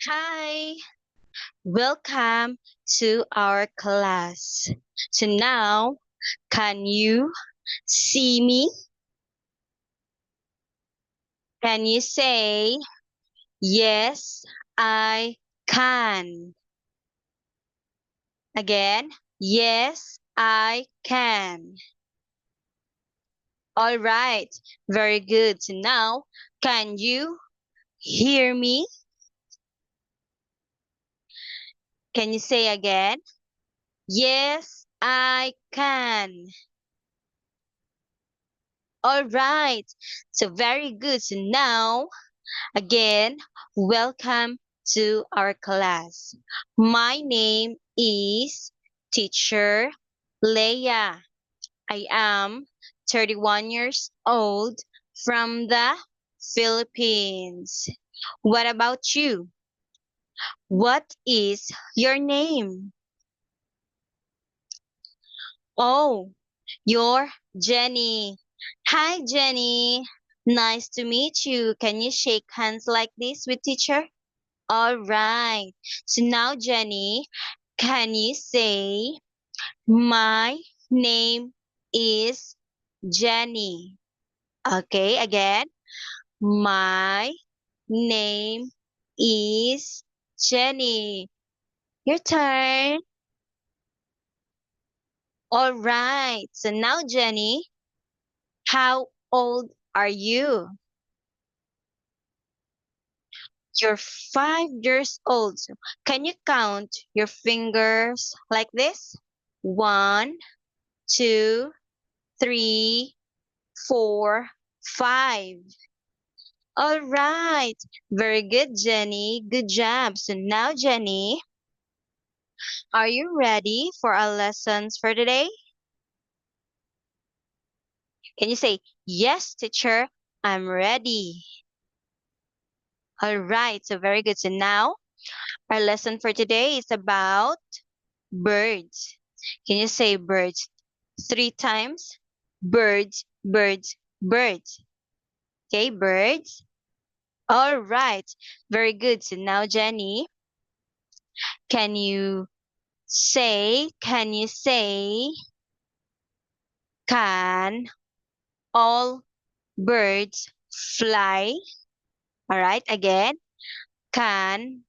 Hi, welcome to our class. So now, can you see me? Can you say, yes, I can? Again, yes, I can. All right, very good. So now, can you hear me? Can you say again? Yes, I can. All right, so very good. So now, again, welcome to our class. My name is Teacher Leia. I am 31 years old from the Philippines. What about you? What is your name? Oh, you're Jenny. Hi, Jenny. Nice to meet you. Can you shake hands like this with teacher? All right. So now, Jenny, can you say, my name is Jenny? Okay, again. My name is Jenny. Your turn. All right. So now, Jenny, how old are you? You're 5 years old. So can you count your fingers like this? One, two, three, 4, 5. All right. Very good, Jenny. Good job. So now, Jenny, are you ready for our lessons for today? Can you say, yes, teacher, I'm ready? All right. So very good. So now, our lesson for today is about birds. Can you say birds 3 times? Birds, birds, birds. Okay, birds. All right. Very good. So now, Jenny, can you can you say, can all birds fly? All right, again, can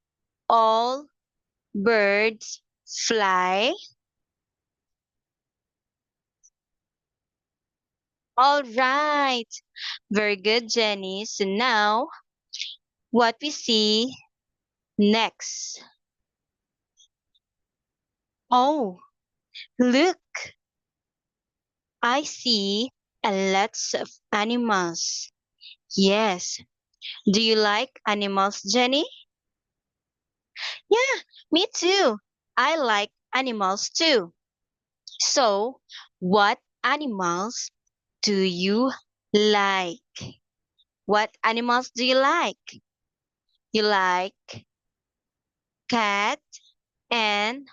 all birds fly? All right, very good, Jenny. So now, what we see next? Oh, look, I see a lots of animals. Yes. Do you like animals, Jenny? Yeah, me too. I like animals too. So, what animals do you like? What animals do you like? You like cat and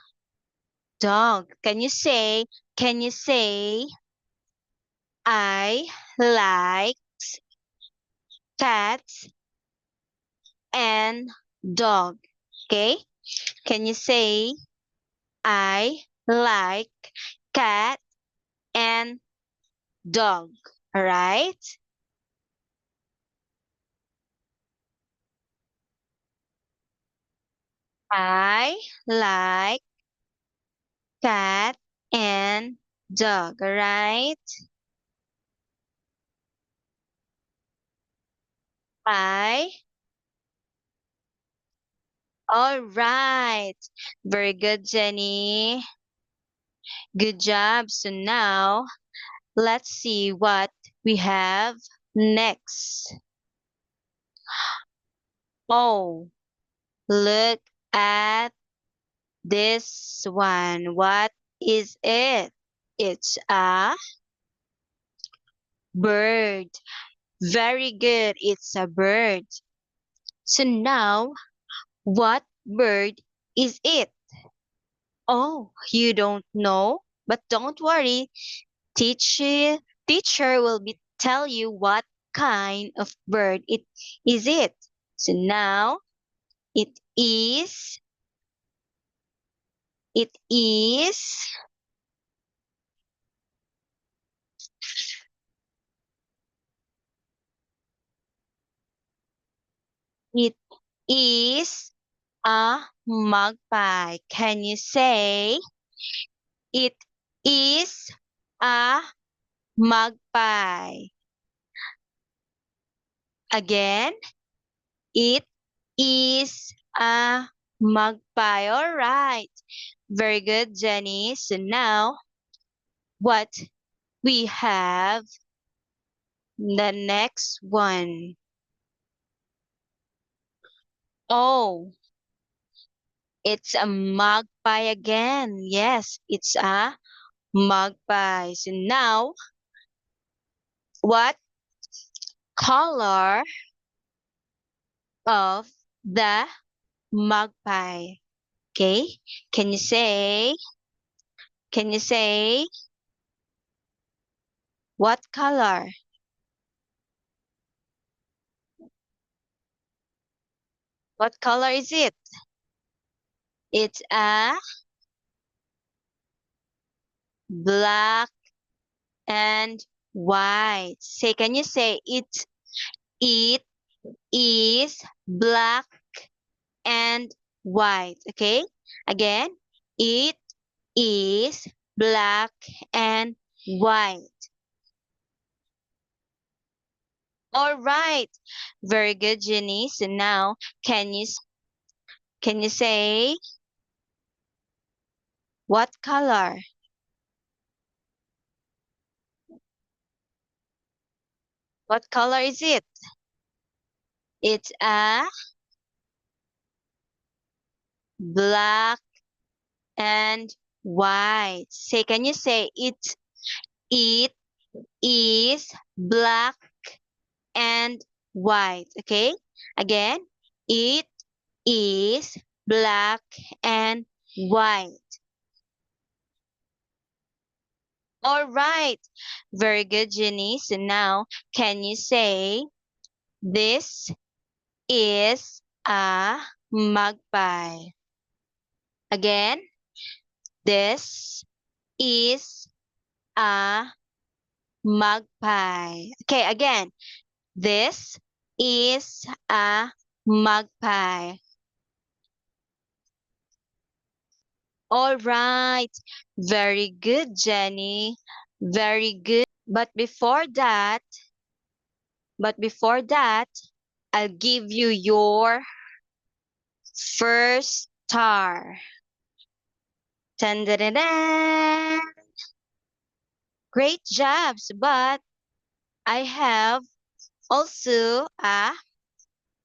dog. Can you say, I like cats and dog? Okay? Can you say, I like cat and dog? All right? I like cat and dog, right? I. All right. Very good, Jenny. Good job. So now let's see what we have next. Oh, look at this one. What is it? It's a bird. Very good. It's a bird. So now, what bird is it? Oh, you don't know? But don't worry. Teacher, teacher will be tell you what kind of bird it is it. So now it is, it is, it is a magpie. Can you say it is a magpie? Again, it is a magpie. All right. Very good, Jenny. So now what we have the next one. Oh, it's a magpie again. Yes, it's a magpie. So now, what color of the magpie? Okay, can you say, can you say what color? What color is it? It's a black and white. Say, can you say it is black and white? Okay, again, it is black and white. All right, very good, Jenny. So now, can you say what color? What color is it? It's a black and white. Say, can you say it is black and white? Okay. Again, it is black and white. All right. Very good, Jenny. So now, can you say this is a magpie? Again, this is a magpie. Okay, again, this is a magpie. All right. Very good, Jenny. Very good. But before that, I'll give you your first star. Dun, dun, dun, dun. Great jobs, but I have also a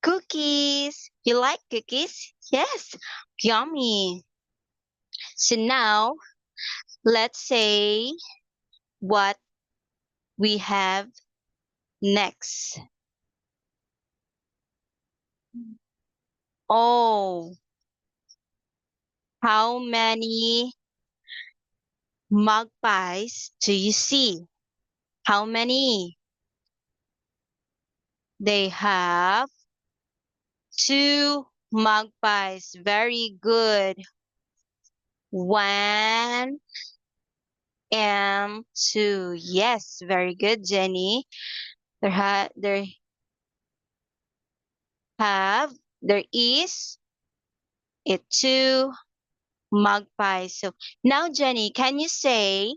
cookies. You like cookies? Yes. Yummy. So now let's say what we have next. Oh, how many magpies do you see? How many? They have two magpies. Very good. One and two. Yes, very good, Jenny. There have there is a two magpies. So now, Jenny, can you say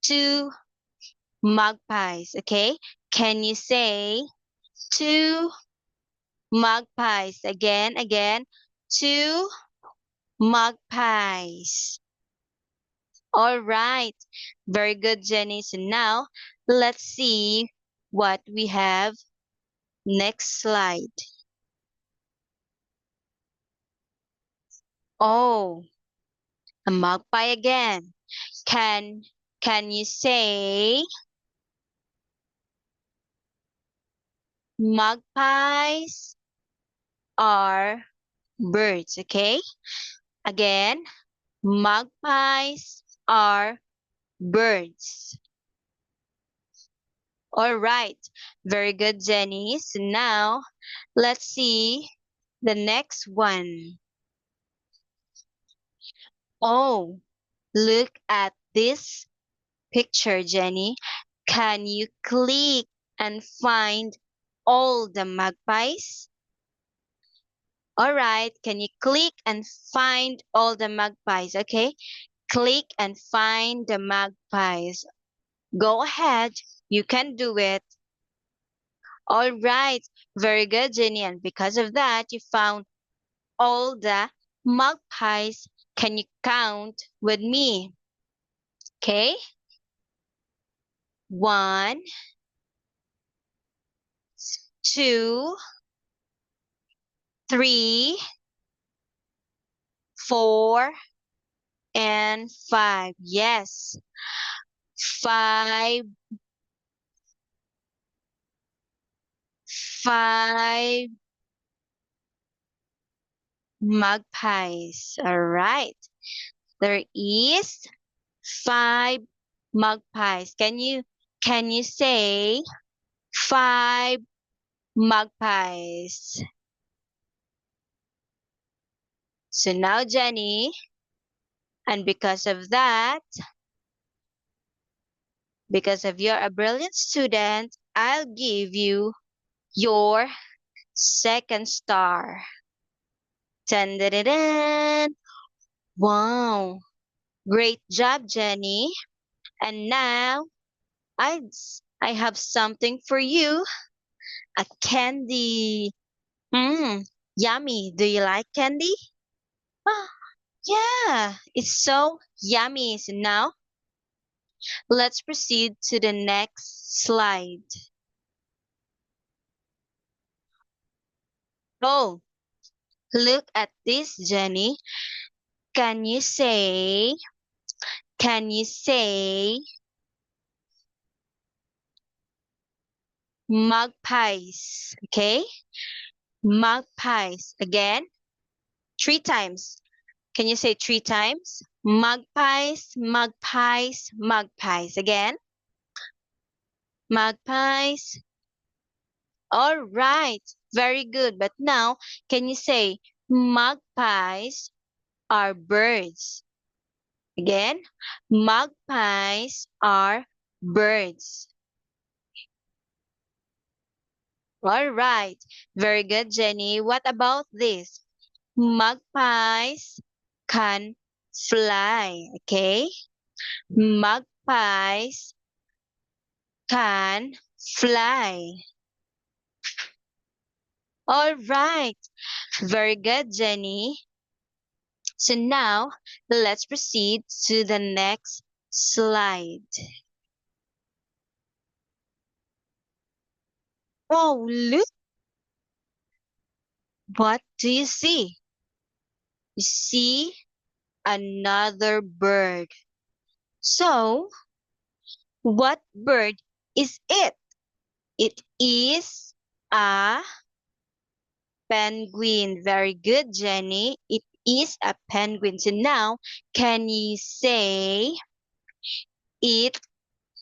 two magpies? Okay. Can you say two magpies? Again, two magpies. All right. Very good, Jenny. So now let's see what we have. Next slide. Oh, a magpie again. Can can you say magpies are birds? Okay. Again, magpies are birds. All right. Very good, Jenny. So now let's see The next one. Oh, look at this picture, Jenny. Can you click and find all the magpies? All right, can you click and find all the magpies? Okay, click and find the magpies. Go ahead, you can do it. All right, very good, Jenny. And because of that, you found all the magpies. Can you count with me? Okay, 1, 2, 3, 4, and 5. Yes, 5, 5 magpies. All right. There is 5 magpies. Can you say 5 magpies? So now, Jenny, and because of you're a brilliant student, I'll give you your second star. Dun, dun, dun, dun. Wow. Great job, Jenny. And now I I have something for you. A candy. Yummy. Do you like candy? Oh, yeah, it's so yummy. So now let's proceed to the next slide. Oh, look at this, Jenny. Can you say, can you say magpies? Okay, magpies. Again, 3 times. Can you say 3 times? Magpies, magpies, magpies. Again, magpies. All right, very good. But now, can you say magpies are birds? Again, magpies are birds. All right, very good, Jenny. What about this? Magpies can fly. Okay, magpies can fly. All right, very good, Jenny. So now let's proceed to the next slide. Oh, look, what do you see? You see another bird. So, what bird is it? It is a penguin. Very good, Jenny. It is a penguin. So now, can you say it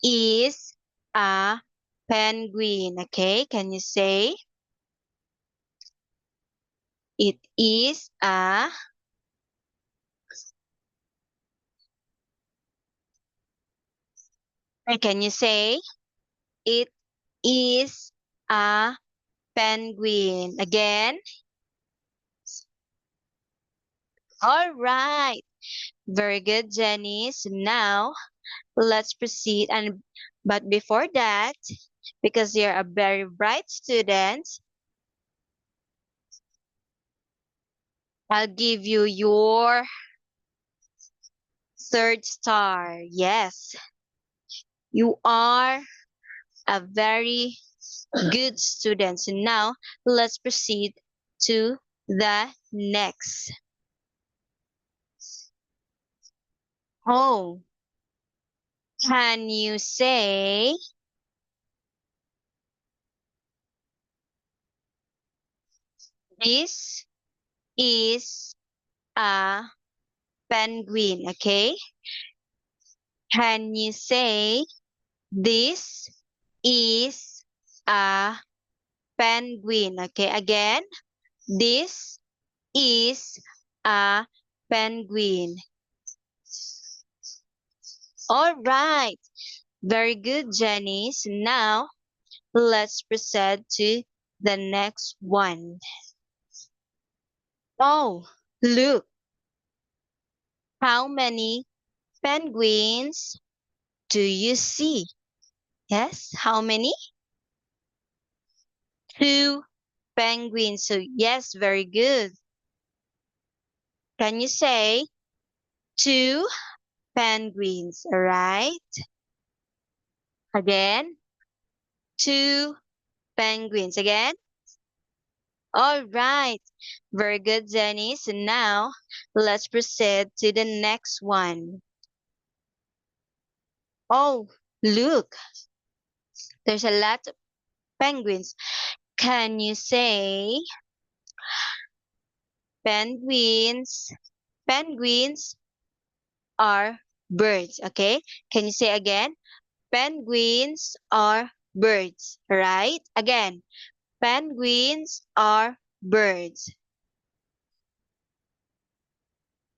is a penguin? Okay, can you say it is a can you say it is a penguin? Again. All right. Very good, Jenny. So now let's proceed. But before that, because you're a very bright student, I'll give you your third star. Yes, you are a very good student. So now let's proceed to the next. Oh, can you say this is a penguin? Okay. Can you say this is a penguin? Okay, again. This is a penguin. All right. Very good, Jenny. So now let's proceed to the next one. Oh, look. How many penguins do you see? Yes, how many? Two penguins. So yes, very good. Can you say two penguins? All right. Again, two penguins. Again. All right. Very good, Jenny. So now let's proceed to the next one. Oh, look. There's a lot of penguins. Can you say penguins? Penguins are birds. Okay. Can you say again? Penguins are birds. Right? Again, penguins are birds.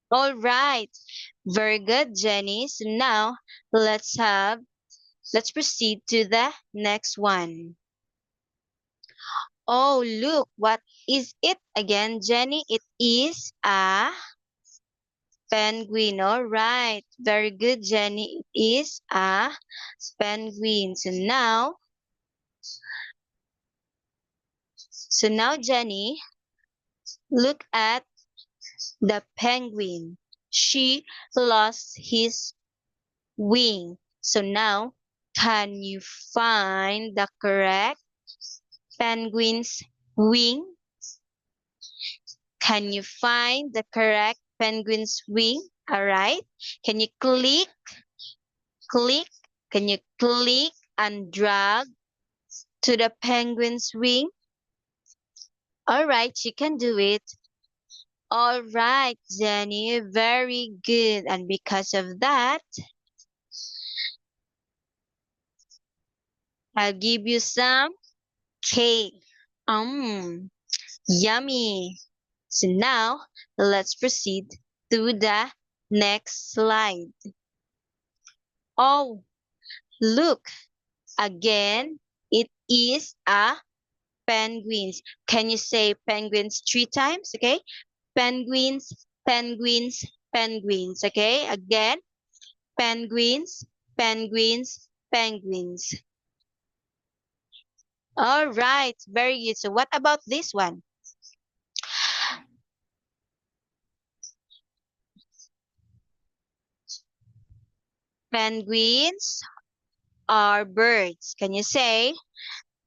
All right. Very good, Jenny. So now let's proceed to the next one. Oh, look, what is it again, Jenny? It is a penguin. All right. Very good, Jenny. It is a penguin. So now, Jenny, look at the penguin. She lost his wing. So now, can you find the correct penguin's wing? Can you find the correct penguin's wing? All right. Can you click? Can you click and drag to the penguin's wing? All right, you can do it. All right, Jenny, very good. And because of that, I'll give you some cake. Yummy. So now let's proceed to the next slide. Oh, look, again, it is a penguins. Can you say penguins 3 times? Okay. Penguins, penguins, penguins. Okay. Again, penguins, penguins, penguins. All right. Very good. So what about this one? Penguins are birds. Can you say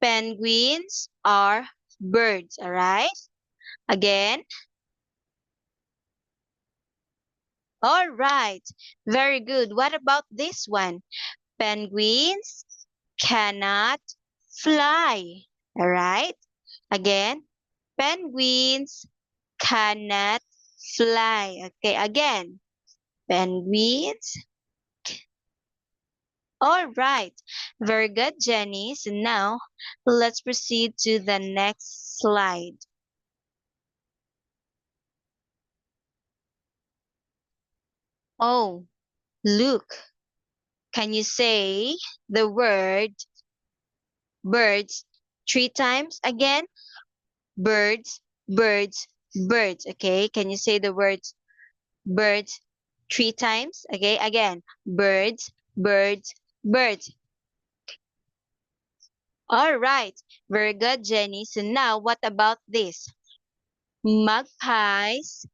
penguins are birds? All right. Again. All right. Very good. What about this one? Penguins cannot fly. All right. Again, penguins cannot fly. Okay, again, penguins. All right. Very good, Jenny. So now let's proceed to the next slide. Oh, look. Can you say the word birds 3 times again? Birds, birds, birds. Okay, can you say the words birds 3 times? Okay, again, birds, birds, birds. All right, very good, Jenny. So now, what about this? Magpies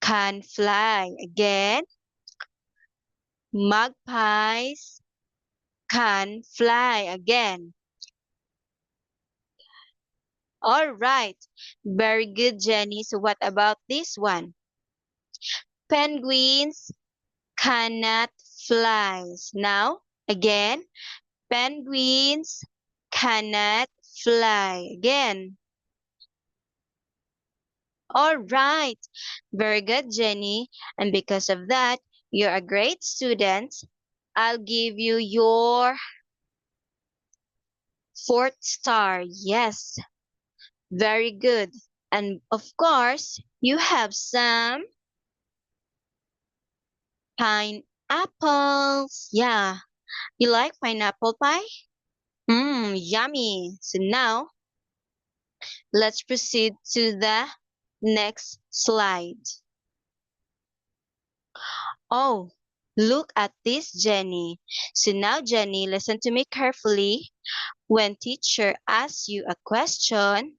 can fly. Again, magpies can fly. Again. All right, very good, Jenny. So what about this one? Penguins cannot fly. Now, again, penguins cannot fly. Again. All right. Very good, Jenny. And because of that, you're a great student. I'll give you your 4th star. Yes. Very good. And of course, you have some pineapples. Yeah, you like pineapple pie? Mmm, yummy. So now, let's proceed to the next slide. Oh, look at this, Jenny. So now, Jenny, listen to me carefully. When teacher asks you a question,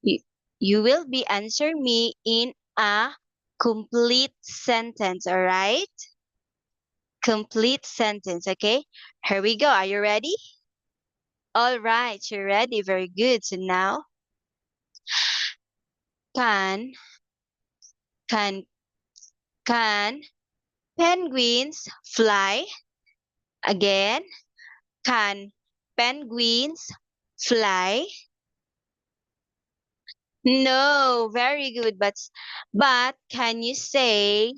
you, you will be answering me in a complete sentence, all right? Complete sentence, okay? Here we go. Are you ready? All right, you're ready. Very good. So now, can, can, can penguins fly? Again, can penguins fly? No, very good. But can you say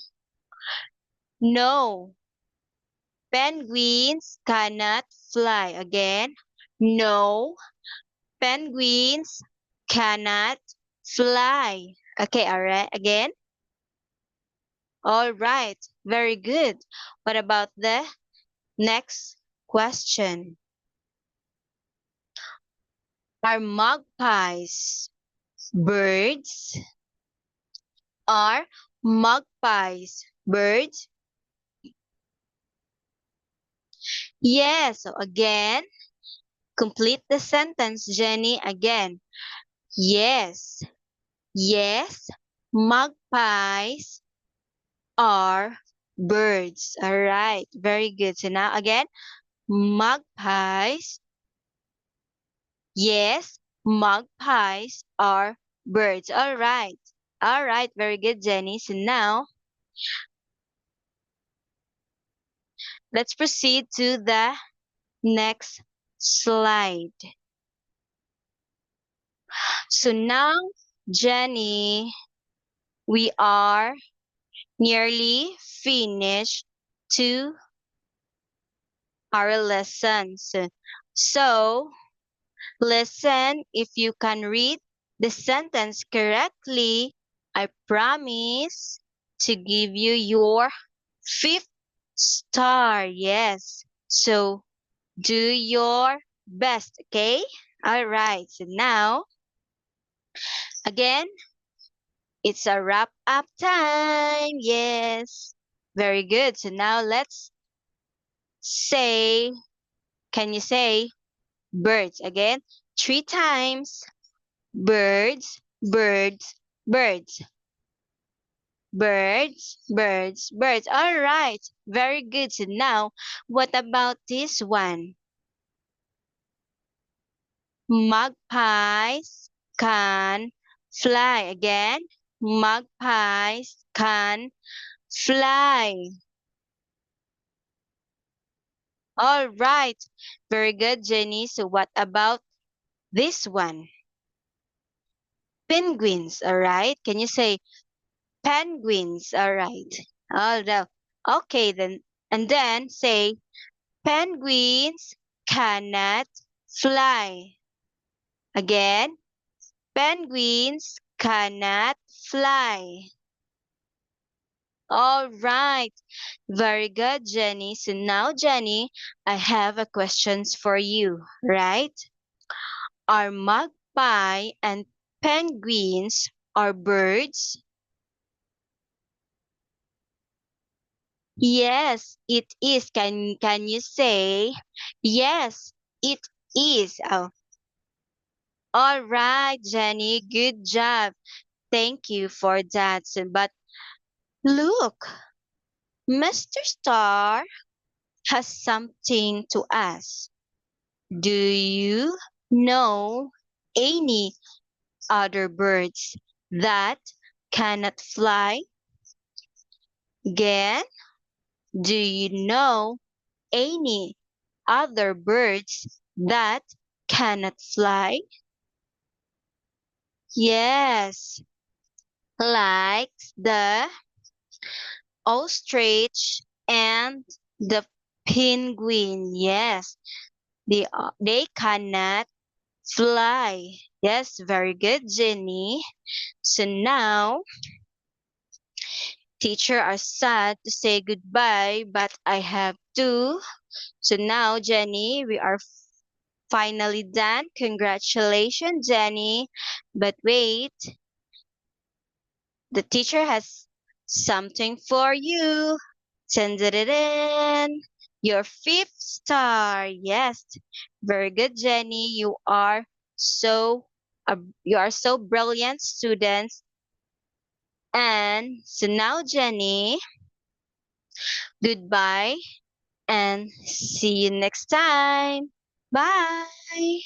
no? Penguins cannot fly. Again, no, penguins cannot fly. Okay, all right. Again, all right. Very good. What about the next question? Are magpies birds? Are magpies birds? Yes. So again, complete the sentence, Jenny. Again, yes. Yes, magpies are birds. All right, very good. So now again, magpies. Yes, magpies are birds. All right. All right, very good, Jenny. So now let's proceed to the next slide. So now, Jenny, we are nearly finished to our lessons. So listen, if you can read the sentence correctly, I promise to give you your fifth star. Yes. So do your best, okay? All right. So now, again, it's a wrap up time. Yes. Very good. So now let's say, can you say birds again? Three times. Birds, birds, birds. Birds, birds, birds. All right. Very good. So now, what about this one? Magpies can fly. Again, magpies can fly. All right. Very good, Jenny. So what about this one? Penguins. All right. Can you say penguins? All right. All right. Okay, then. And then say penguins cannot fly. Again, penguins cannot fly. All right. Very good, Jenny. So now, Jenny, I have a questions for you, right? Are magpie and penguins are birds? Yes, it is. Can you say yes, it is? Oh, all right, Jenny. Good job. Thank you for that. But look, Mr. Star has something to ask. Do you know any other birds that cannot fly? Again, do you know any other birds that cannot fly? Yes, like the ostrich and the penguin. Yes, they cannot Fly. Yes, very good, Jenny. So now, teacher are sad to say goodbye, but I have to. So now, Jenny, we are finally done. Congratulations, Jenny. But wait, the teacher has something for you. Send it in. Your fifth star. Yes. Very good, Jenny. So you are so brilliant students. And so now, Jenny, goodbye and see you next time. Bye.